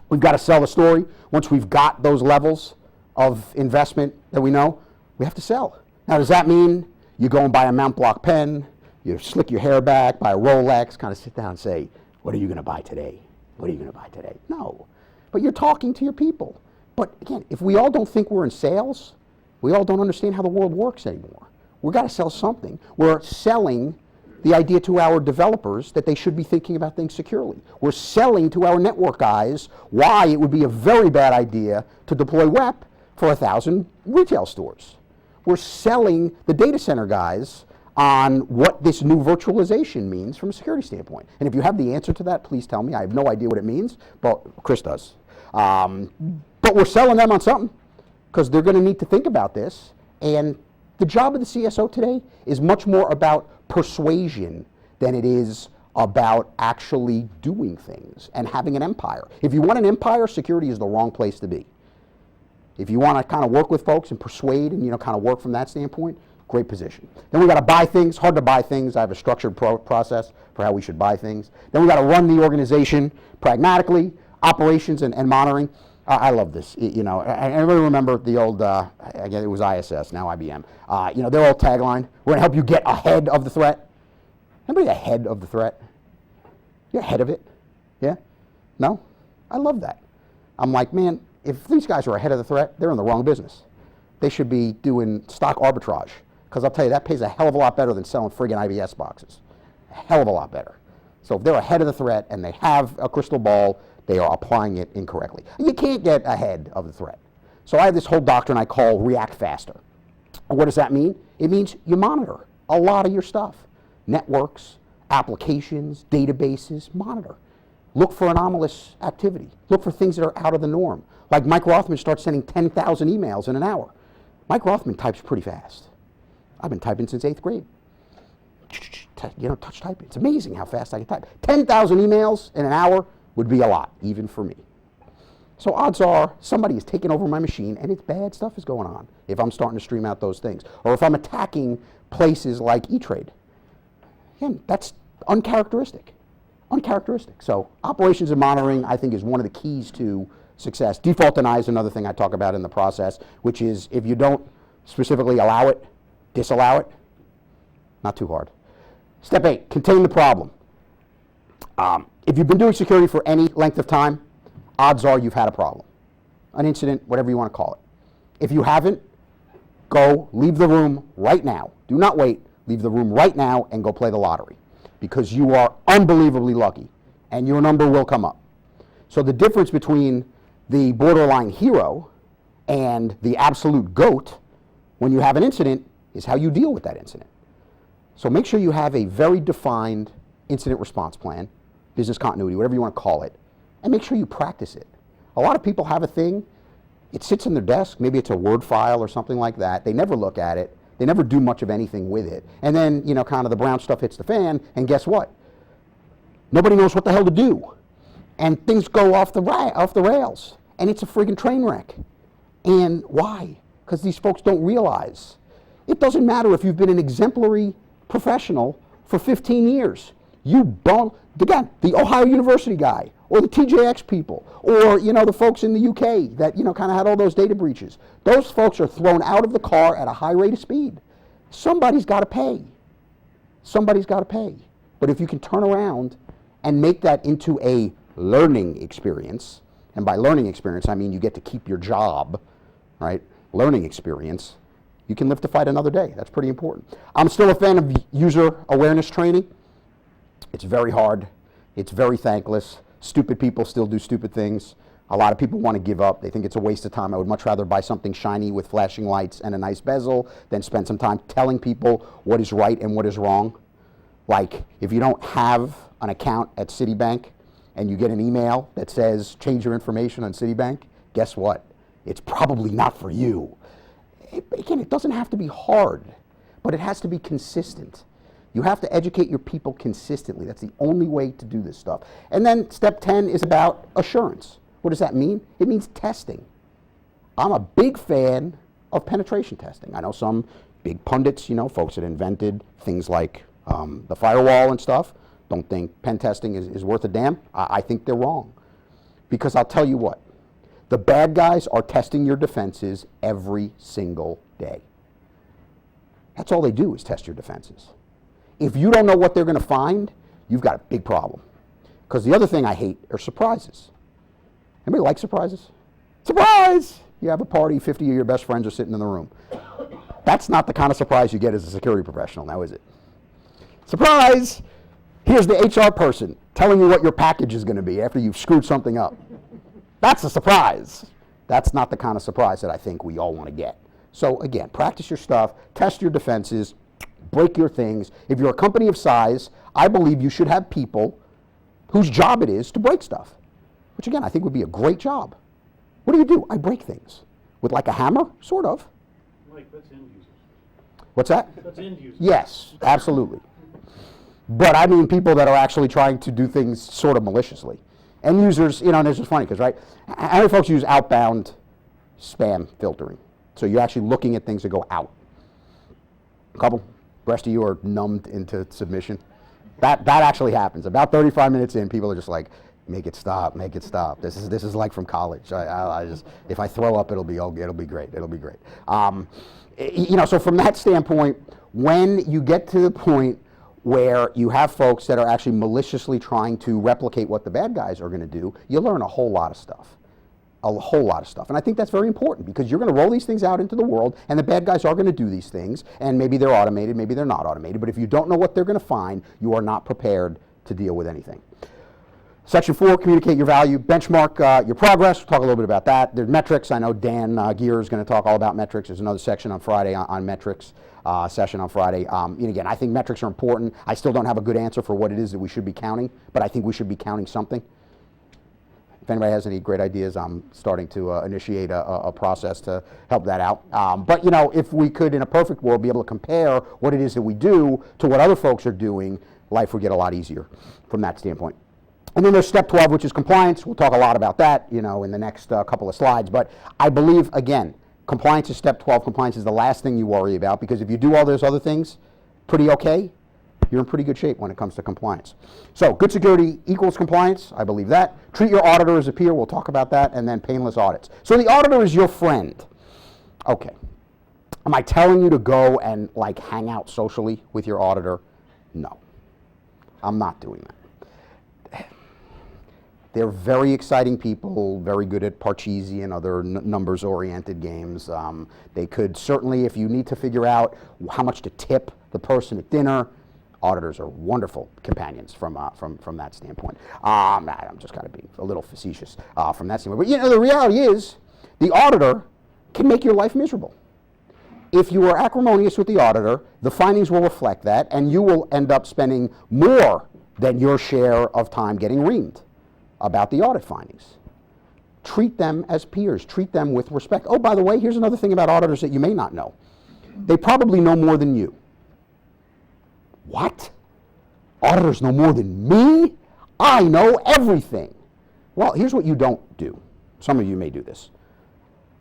We've got to sell the story. Once we've got those levels of investment that we know, we have to sell. Now, does that mean you go and buy a Mount Block pen, you slick your hair back, buy a Rolex, kind of sit down and say, what are you going to buy today? What are you going to buy today? No. But you're talking to your people. But again, if we all don't think we're in sales, we all don't understand how the world works anymore. We've got to sell something. We're selling the idea to our developers that they should be thinking about things securely. We're selling to our network guys why it would be a very bad idea to deploy WEP for 1,000 retail stores. We're selling the data center guys on what this new virtualization means from a security standpoint. And if you have the answer to that, please tell me. I have no idea what it means, but Chris does. But we're selling them on something because they're going to need to think about this. And the job of the CSO today is much more about persuasion than it is about actually doing things and having an empire. If you want an empire, security is the wrong place to be. If you want to kind of work with folks and persuade and kind of work from that standpoint, great position. Then we got to buy things, hard to buy things. I have a structured process for how we should buy things. Then we got to run the organization pragmatically, operations and monitoring. I love this. Everybody remember the old, again, it was ISS, now IBM. Their old tagline, we're going to help you get ahead of the threat. Anybody ahead of the threat? You're ahead of it? Yeah? No? I love that. I'm like, man, if these guys are ahead of the threat, they're in the wrong business. They should be doing stock arbitrage. Because I'll tell you, that pays a hell of a lot better than selling friggin' IBS boxes. A hell of a lot better. So if they're ahead of the threat and they have a crystal ball, they are applying it incorrectly. You can't get ahead of the threat. So I have this whole doctrine I call react faster. What does that mean? It means you monitor a lot of your stuff. Networks, applications, databases, monitor. Look for anomalous activity. Look for things that are out of the norm. Like Mike Rothman starts sending 10,000 emails in an hour. Mike Rothman types pretty fast. I've been typing since 8th grade. Touch typing. It's amazing how fast I can type. 10,000 emails in an hour would be a lot, even for me. So odds are somebody is taking over my machine and it's bad stuff is going on if I'm starting to stream out those things. Or if I'm attacking places like E-Trade. Again, that's uncharacteristic. So operations and monitoring, I think, is one of the keys to success. Default deny is another thing I talk about in the process, which is if you don't specifically allow it, disallow it, not too hard. Step 8, contain the problem. If you've been doing security for any length of time, odds are you've had a problem. An incident, whatever you want to call it. If you haven't, go leave the room right now. Do not wait. Leave the room right now and go play the lottery because you are unbelievably lucky and your number will come up. So the difference between the borderline hero and the absolute GOAT when you have an incident is how you deal with that incident. So make sure you have a very defined incident response plan, business continuity, whatever you want to call it, and make sure you practice it. A lot of people have a thing, it sits in their desk, maybe it's a Word file or something like that, they never look at it, they never do much of anything with it, and then, kind of the brown stuff hits the fan, and guess what? Nobody knows what the hell to do, and things go off the rails, and it's a friggin' train wreck. And why? Because these folks don't realize. It doesn't matter if you've been an exemplary professional for 15 years. Again, the Ohio University guy, or the TJX people, or the folks in the UK that kind of had all those data breaches. Those folks are thrown out of the car at a high rate of speed. Somebody's got to pay. But if you can turn around and make that into a learning experience, and by learning experience I mean you get to keep your job, right? Learning experience. You can live to fight another day. That's pretty important. I'm still a fan of user awareness training. It's very hard. It's very thankless. Stupid people still do stupid things. A lot of people want to give up. They think it's a waste of time. I would much rather buy something shiny with flashing lights and a nice bezel than spend some time telling people what is right and what is wrong. Like, if you don't have an account at Citibank and you get an email that says, change your information on Citibank, guess what? It's probably not for you. Again, it doesn't have to be hard, but it has to be consistent. You have to educate your people consistently. That's the only way to do this stuff. And then step 10 is about assurance. What does that mean? It means testing. I'm a big fan of penetration testing. I know some big pundits, folks that invented things like the firewall and stuff, don't think pen testing is worth a damn. I think they're wrong. Because I'll tell you what, the bad guys are testing your defenses every single day. That's all they do is test your defenses. If you don't know what they're going to find, you've got a big problem. Because the other thing I hate are surprises. Anybody like surprises? Surprise! You have a party, 50 of your best friends are sitting in the room. That's not the kind of surprise you get as a security professional, now is it? Surprise! Here's the HR person telling you what your package is going to be after you've screwed something up. That's a surprise. That's not the kind of surprise that I think we all want to get. So again, practice your stuff, test your defenses, break your things. If you're a company of size, I believe you should have people whose job it is to break stuff, which again, I think would be a great job. What do? I break things. With like a hammer? Sort of. Mike, that's end users. What's that? That's end users. Yes, absolutely. But I mean people that are actually trying to do things sort of maliciously. End users, and this is funny because, right, how many folks use outbound spam filtering? So you're actually looking at things that go out. A couple? The rest of you are numbed into submission. That actually happens. About 35 minutes in, people are just like, make it stop, make it stop. This is like from college. I just, if I throw up, it'll be great. It'll be great. So from that standpoint, when you get to the point where you have folks that are actually maliciously trying to replicate what the bad guys are going to do, you learn a whole lot of stuff. A whole lot of stuff. And I think that's very important because you're going to roll these things out into the world and the bad guys are going to do these things and maybe they're automated, maybe they're not automated, but if you don't know what they're going to find, you are not prepared to deal with anything. Section 4, communicate your value, benchmark your progress. We'll talk a little bit about that. There's metrics. I know Dan Gear is going to talk all about metrics. There's another section on Friday on metrics, session on Friday. And again, I think metrics are important. I still don't have a good answer for what it is that we should be counting, but I think we should be counting something. If anybody has any great ideas, I'm starting to initiate a process to help that out. But if we could, in a perfect world, be able to compare what it is that we do to what other folks are doing, life would get a lot easier from that standpoint. And then there's step 12, which is compliance. We'll talk a lot about that, in the next couple of slides. But I believe, again, compliance is step 12. Compliance is the last thing you worry about because if you do all those other things pretty okay, you're in pretty good shape when it comes to compliance. So good security equals compliance. I believe that. Treat your auditor as a peer. We'll talk about that. And then painless audits. So the auditor is your friend. Okay. Am I telling you to go and hang out socially with your auditor? No. I'm not doing that. They're very exciting people, very good at Parcheesi and other numbers-oriented games. They could certainly, if you need to figure out how much to tip the person at dinner, auditors are wonderful companions from that standpoint. I'm just kind of being a little facetious from that standpoint. But the reality is, the auditor can make your life miserable. If you are acrimonious with the auditor, the findings will reflect that, and you will end up spending more than your share of time getting reamed about the audit findings. Treat them as peers. Treat them with respect. Oh, by the way, here's another thing about auditors that you may not know. They probably know more than you. What? Auditors know more than me? I know everything. Well, here's what you don't do. Some of you may do this.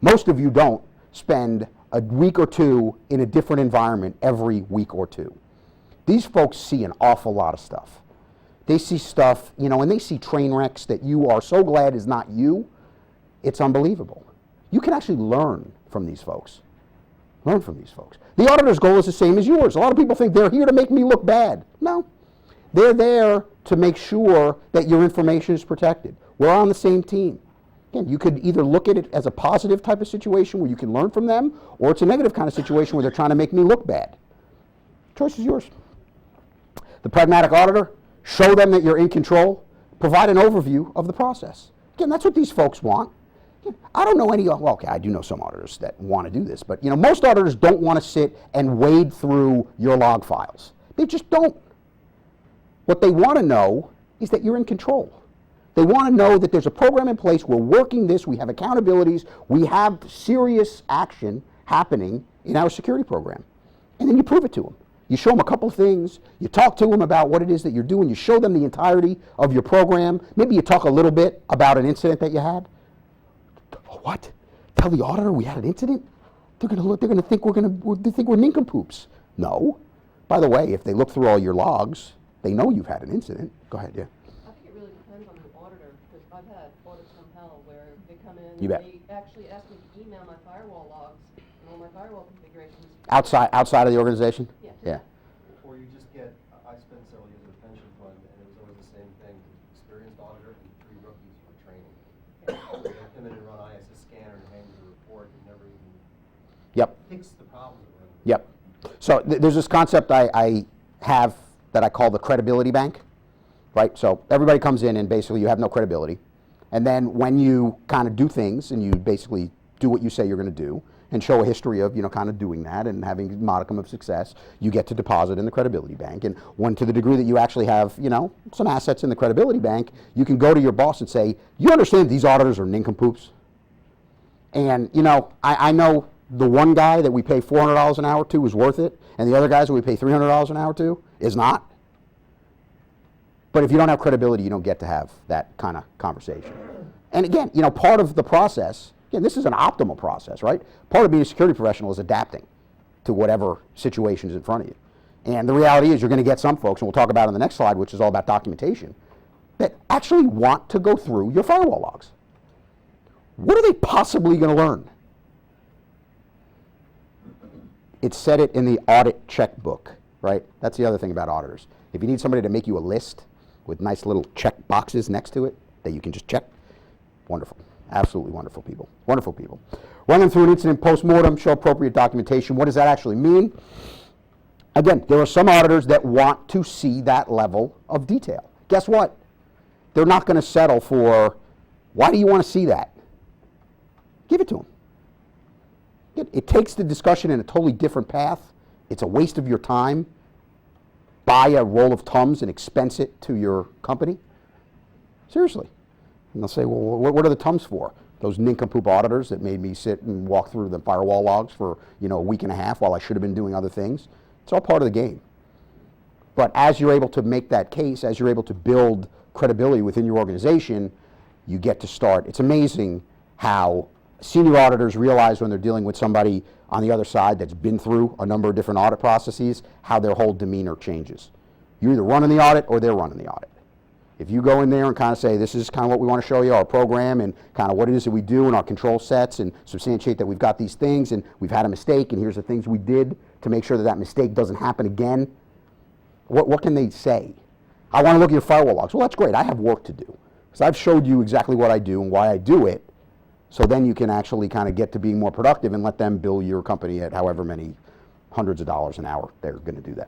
Most of you don't spend a week or two in a different environment every week or two. These folks see an awful lot of stuff. They see stuff, and they see train wrecks that you are so glad is not you. It's unbelievable. You can actually learn from these folks. Learn from these folks. The auditor's goal is the same as yours. A lot of people think they're here to make me look bad. No. They're there to make sure that your information is protected. We're on the same team. Again, you could either look at it as a positive type of situation where you can learn from them, or it's a negative kind of situation where they're trying to make me look bad. Choice is yours. The pragmatic auditor, show them that you're in control, provide an overview of the process. Again, that's what these folks want. I don't know any, well, okay, I do know some auditors that want to do this, but most auditors don't want to sit and wade through your log files. They just don't. What they want to know is that you're in control. They want to know that there's a program in place, we're working this, we have accountabilities, we have serious action happening in our security program. And then you prove it to them. You show them a couple things. You talk to them about what it is that you're doing. You show them the entirety of your program. Maybe you talk a little bit about an incident that you had. What? Tell the auditor we had an incident? They're going to think we're nincompoops. No. By the way, if they look through all your logs, they know you've had an incident. Go ahead, yeah. I think it really depends on the auditor, because I've had audits from hell where they come in You and bet. they actually ask me to email my firewall logs and all my firewall configurations. Outside of the organization? Yeah. Yeah. Or you just get, I spent several years at a pension fund, and it was always the same thing, experienced auditor and 3 rookies for training. They come in and run ISS scanner and hand you the report and never even Yep. fix the problem that we're in. Yep. So there's this concept I have that I call the credibility bank, right? So everybody comes in and basically you have no credibility. And then when you kind of do things and you basically do what you say you're going to do and show a history of, kind of doing that and having a modicum of success, you get to deposit in the credibility bank. And when to the degree that you actually have, some assets in the credibility bank, you can go to your boss and say, you understand these auditors are nincompoops? And, I know the one guy that we pay $400 an hour to is worth it, and the other guys that we pay $300 an hour to is not. But if you don't have credibility, you don't get to have that kind of conversation. And again, part of the process, again, this is an optimal process, right? Part of being a security professional is adapting to whatever situation is in front of you. And the reality is you're going to get some folks, and we'll talk about in the next slide, which is all about documentation, that actually want to go through your firewall logs. What are they possibly going to learn? It said it in the audit checkbook, right? That's the other thing about auditors. If you need somebody to make you a list with nice little check boxes next to it that you can just check, wonderful. Absolutely wonderful people. Wonderful people. Run them through an incident post-mortem, show appropriate documentation. What does that actually mean? Again, there are some auditors that want to see that level of detail. Guess what? They're not going to settle for, why do you want to see that? Give it to them. It takes the discussion in a totally different path. It's a waste of your time. Buy a roll of Tums and expense it to your company. Seriously. And they'll say, well, what are the Tums for? Those nincompoop auditors that made me sit and walk through the firewall logs for a week and a half while I should have been doing other things. It's all part of the game. But as you're able to make that case, as you're able to build credibility within your organization, you get to start. It's amazing how senior auditors realize when they're dealing with somebody on the other side that's been through a number of different audit processes, how their whole demeanor changes. You're either running the audit or they're running the audit. If you go in there and kind of say, this is kind of what we want to show you, our program, and kind of what it is that we do in our control sets, and substantiate that we've got these things, and we've had a mistake, and here's the things we did to make sure that that mistake doesn't happen again, what can they say? I want to look at your firewall logs. Well, that's great. I have work to do. Because I've showed you exactly what I do and why I do it, so then you can actually kind of get to being more productive and let them bill your company at however many hundreds of dollars an hour they're going to do that.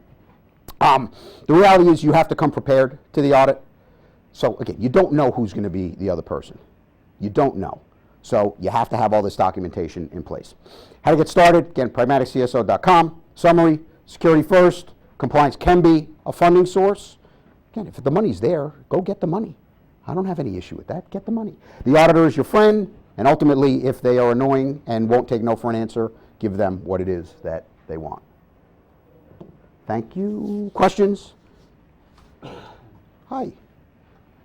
The reality is you have to come prepared to the audit. So again, you don't know who's going to be the other person. You don't know. So you have to have all this documentation in place. How to get started? Again, pragmaticCSO.com. Summary, security first. Compliance can be a funding source. Again, if the money's there, go get the money. I don't have any issue with that. Get the money. The auditor is your friend. And ultimately, if they are annoying and won't take no for an answer, give them what it is that they want. Thank you. Questions? Hi.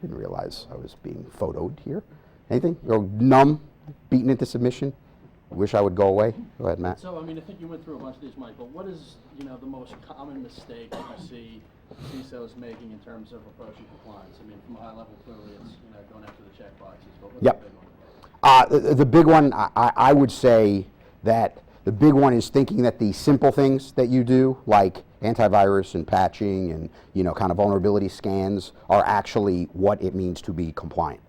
Didn't realize I was being photoed here. Anything? You're numb, beaten into submission? Wish I would go away? Go ahead, Matt. So, I think you went through a bunch of these, Mike, but what is, the most common mistake that you see CISOs making in terms of approaching compliance? From a high level, clearly it's, going after the check boxes, but what's Yep. the big one? The big one, I would say that the big one is thinking that the simple things that you do, like antivirus and patching and kind of vulnerability scans, are actually what it means to be compliant.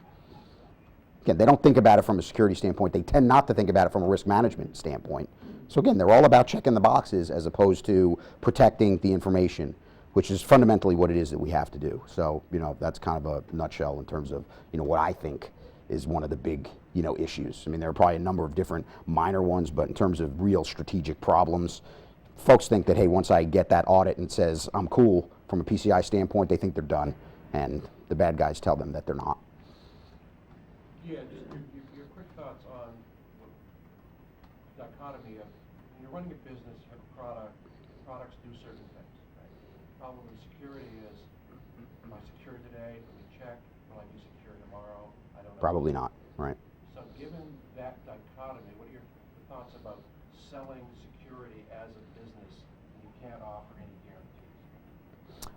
Again, they don't think about it from a security standpoint. They tend not to think about it from a risk management standpoint. So again, they're all about checking the boxes as opposed to protecting the information, which is fundamentally what it is that we have to do. So that's kind of a nutshell in terms of what I think is one of the big issues. There are probably a number of different minor ones, but in terms of real strategic problems, folks think that, hey, once I get that audit and it says I'm cool from a PCI standpoint, they think they're done, and the bad guys tell them that they're not. Yeah, just your quick thoughts on the dichotomy of when you're running a business, you have a product, products do certain things. problem with security is, am I secure today? Let me check. Will I be secure tomorrow? I don't know. Probably not, right? So given that dichotomy, what are your thoughts about selling security as a business and you can't offer any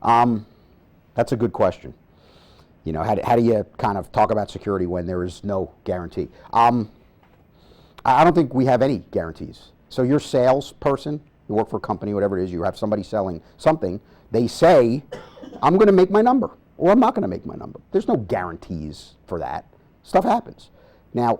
guarantees? That's a good question. You know, how do you kind of talk about security when there is no guarantee? I don't think we have any guarantees. So you're a salesperson, you work for a company, whatever it is, you have somebody selling something, they say, I'm going to make my number, or I'm not going to make my number. There's no guarantees for that. Stuff happens. Now,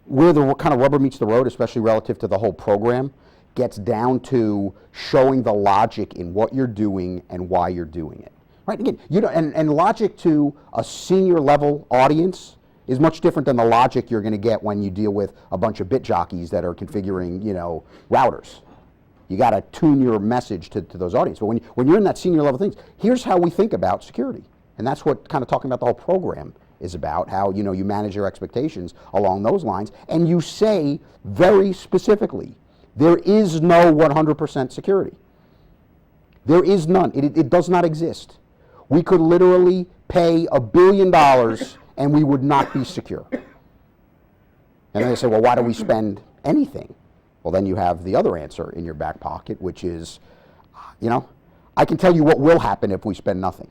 where the kind of rubber meets the road, especially relative to the whole program, gets down to showing the logic in what you're doing and why you're doing it. Right? Again, you know, and logic to a senior level audience is much different than the logic you're going to get when you deal with a bunch of bit jockeys that are configuring, you know, routers. You got to tune your message to those audiences. But when you're in that senior level things, here's how we think about security. And that's what kind of talking about the whole program is about, how, you know, you manage your expectations along those lines. And you say very specifically, there is no 100% security. There is none. It does not exist. We could literally pay $1 billion and we would not be secure. And then they say, well, why do we spend anything? Well, then you have the other answer in your back pocket, which is, you know, I can tell you what will happen if we spend nothing.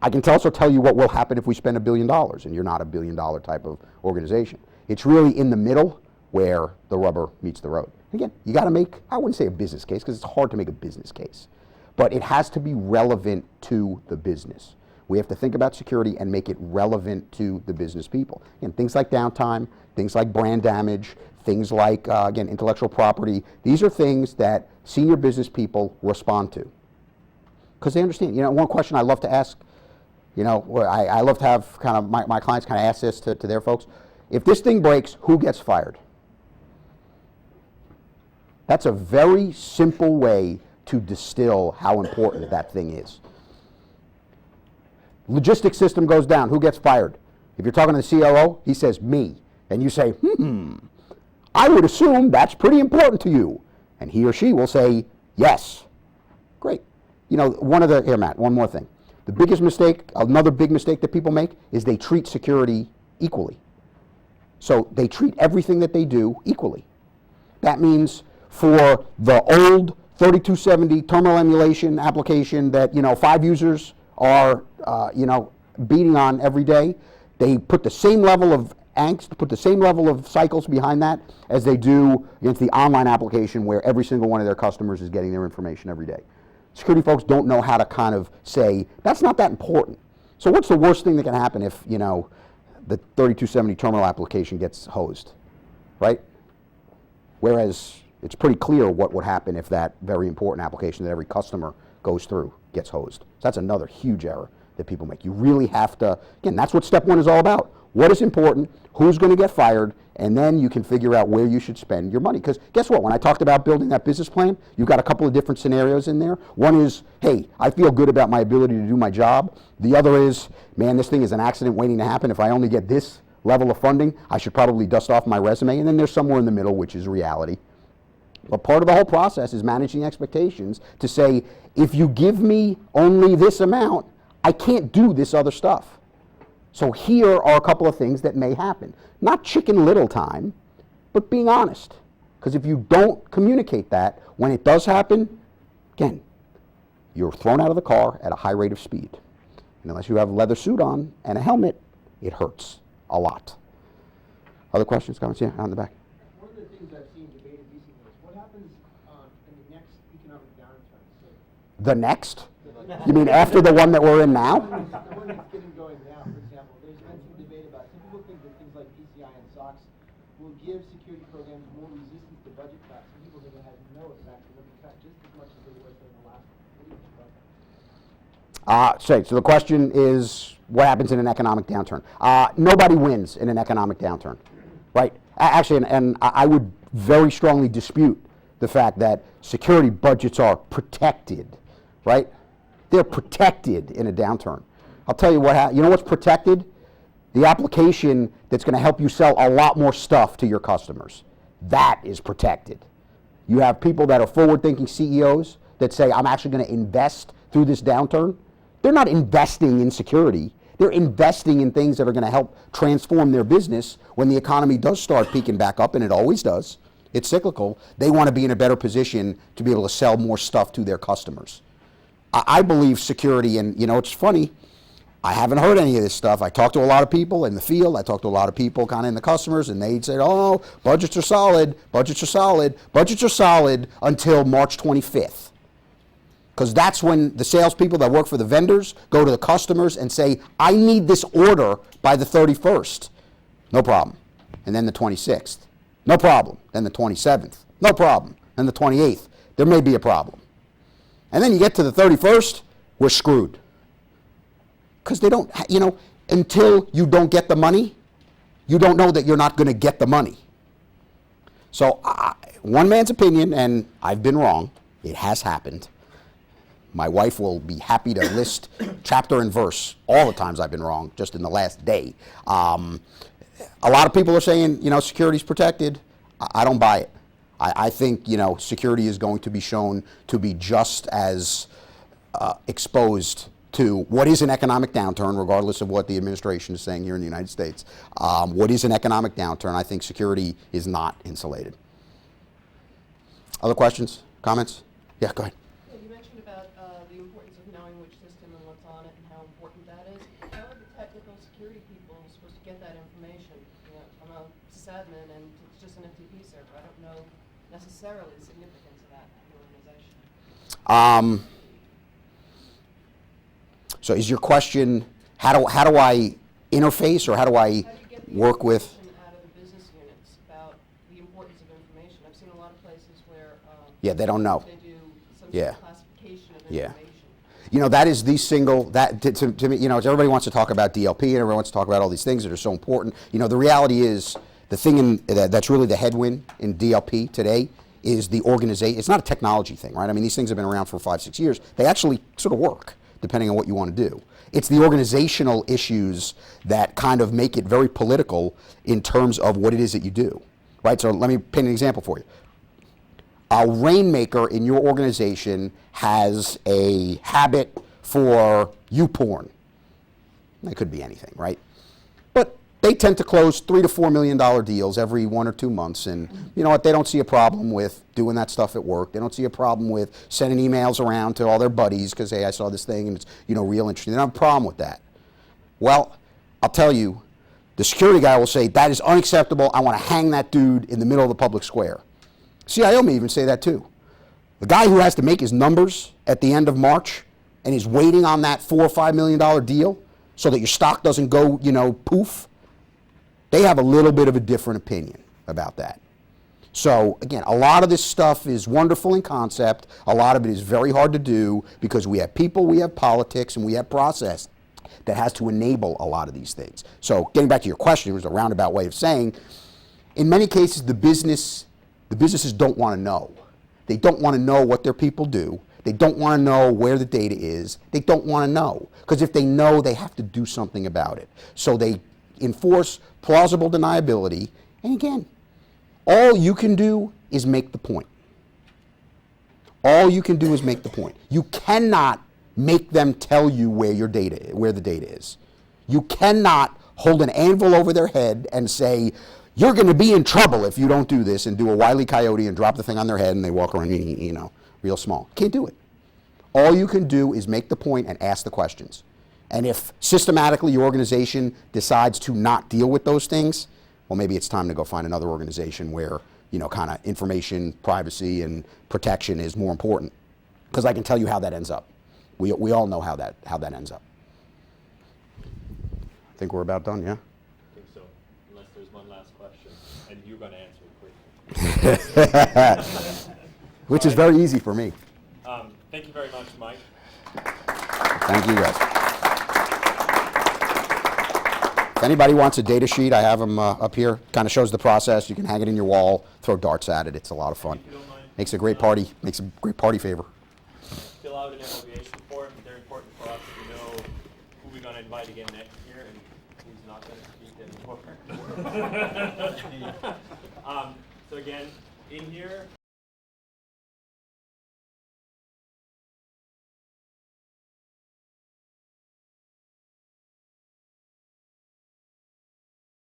I can also tell you what will happen if we spend $1 billion, and you're not $1 billion type of organization. It's really in the middle where the rubber meets the road. Again, you got to make, I wouldn't say a business case, because it's hard to make a business case, but it has to be relevant to the business. We have to think about security and make it relevant to the business people. Again, things like downtime, things like brand damage, things like, again, intellectual property. These are things that senior business people respond to, because they understand. You know, one question I love to ask, you know, I love to have kind of my clients kind of ask this to their folks. If this thing breaks, who gets fired? That's a very simple way to distill how important that thing is. Logistics system goes down, who gets fired? If you're talking to the COO, he says, me. And you say, I would assume that's pretty important to you. And he or she will say, yes. Great. You know, here, Matt, one more thing. The biggest mistake, another big mistake that people make, is they treat security equally. So they treat everything that they do equally. That means for the old 3270 terminal emulation application that, you know, 5 users are, you know, beating on every day, they put the same level of angst, put the same level of cycles behind that as they do against the online application where every single one of their customers is getting their information every day. Security folks don't know how to kind of say, that's not that important. So what's the worst thing that can happen if, you know, the 3270 terminal application gets hosed, right? Whereas it's pretty clear what would happen if that very important application that every customer goes through gets hosed. So that's another huge error that people make. You really have to, again, that's what step one is all about. What is important, who's going to get fired, and then you can figure out where you should spend your money. Because guess what, when I talked about building that business plan, you've got a couple of different scenarios in there. One is, hey, I feel good about my ability to do my job. The other is, man, this thing is an accident waiting to happen. If I only get this level of funding, I should probably dust off my resume. And then there's somewhere in the middle, which is reality. But part of the whole process is managing expectations to say, if you give me only this amount, I can't do this other stuff. So here are a couple of things that may happen. Not Chicken Little time, but being honest. Because if you don't communicate that, when it does happen, again, you're thrown out of the car at a high rate of speed. And unless you have a leather suit on and a helmet, it hurts a lot. Other questions, comments? Yeah, out in the back. One of the things I've seen debated recently is what happens in the next economic downturn. So The next? You mean after the one that we're in now? the one that's getting going now, for example, there's been some debate about, some people think that things like PCI and SOX will give security programs more resistance to budget cuts. Some people think it has no effect, and they'll be cut just as much as they were in the last week. So the question is, what happens in an economic downturn? Nobody wins in an economic downturn, right? Actually, and I would very strongly dispute the fact that security budgets are protected, right? They're protected in a downturn. I'll tell you what, you know what's protected? The application that's going to help you sell a lot more stuff to your customers. That is protected. You have people that are forward-thinking CEOs that say, I'm actually going to invest through this downturn, they're not investing in security. They're investing in things that are going to help transform their business when the economy does start peaking back up, and it always does. It's cyclical. They want to be in a better position to be able to sell more stuff to their customers. I believe security, and it's funny, I haven't heard any of this stuff. I talked to a lot of people in the field. I talked to a lot of people kind of in the customers, and they'd say, oh, budgets are solid, budgets are solid, budgets are solid until March 25th. Because that's when the salespeople that work for the vendors go to the customers and say, I need this order by the 31st. No problem. And then the 26th. No problem. Then the 27th. No problem. Then the 28th. There may be a problem. And then you get to the 31st, we're screwed. Because they don't, until you don't get the money, you don't know that you're not going to get the money. So, one man's opinion, and I've been wrong, it has happened. My wife will be happy to list chapter and verse all the times I've been wrong, just in the last day. A lot of people are saying, security's protected. I don't buy it. I think, security is going to be shown to be just as exposed to what is an economic downturn, regardless of what the administration is saying here in the United States. What is an economic downturn? I think security is not insulated. Other questions, comments? Yeah, go ahead. Yeah, you mentioned about the importance of knowing which system and what's on it and how important that is. How are the technical security people supposed to get that information? I'm a sysadmin and it's just an FTP server. I don't know necessarily the significance of that in the organization. So is your question, how do I interface, or how do I work with? Out of the business units about the importance of information. I've seen a lot of places where they don't know. They do some sort of classification of information. That is the single, that to me, everybody wants to talk about DLP and everyone wants to talk about all these things that are so important. The reality is, the thing that's really the headwind in DLP today is the organization. It's not a technology thing, right? I mean, these things have been around for 5-6 years. They actually sort of work, depending on what you want to do. It's the organizational issues that kind of make it very political in terms of what it is that you do, right? So let me paint an example for you. A rainmaker in your organization has a habit for YouPorn. It could be anything, right? But they tend to close $3 to $4 million deals every 1 or 2 months, and you know what? They don't see a problem with doing that stuff at work. They don't see a problem with sending emails around to all their buddies because, hey, I saw this thing and it's real interesting. They don't have a problem with that. Well, I'll tell you, the security guy will say, that is unacceptable. I want to hang that dude in the middle of the public square. CIO may even say that too. The guy who has to make his numbers at the end of March and is waiting on that $4 or $5 million deal so that your stock doesn't go, poof, they have a little bit of a different opinion about that. So again, a lot of this stuff is wonderful in concept. A lot of it is very hard to do because we have people, we have politics, and we have process that has to enable a lot of these things. So getting back to your question, it was a roundabout way of saying, in many cases, the businesses don't want to know. They don't want to know what their people do. They don't want to know where the data is. They don't want to know. Because if they know, they have to do something about it. So they enforce plausible deniability. And again, all you can do is make the point. All you can do is make the point. You cannot make them tell you where the data is. You cannot hold an anvil over their head and say, you're going to be in trouble if you don't do this, and do a Wile E. Coyote and drop the thing on their head and they walk around, real small. Can't do it. All you can do is make the point and ask the questions. And if systematically your organization decides to not deal with those things, well, maybe it's time to go find another organization where, kind of information, privacy, and protection is more important. Because I can tell you how that ends up. We all know how that ends up. I think we're about done, yeah? I think so, unless there's one last question, and you're going to answer it quickly. Which is very easy for me. Thank you very much, Mike. Thank you, guys. If anybody wants a data sheet, I have them up here. Kind of shows the process. You can hang it in your wall, throw darts at it. It's a lot of fun. If you don't mind, Makes a great party favor. fill out an evaluation form. They're important for us to know who we're going to invite again next year and who's not going to speak anymore. So again, in here,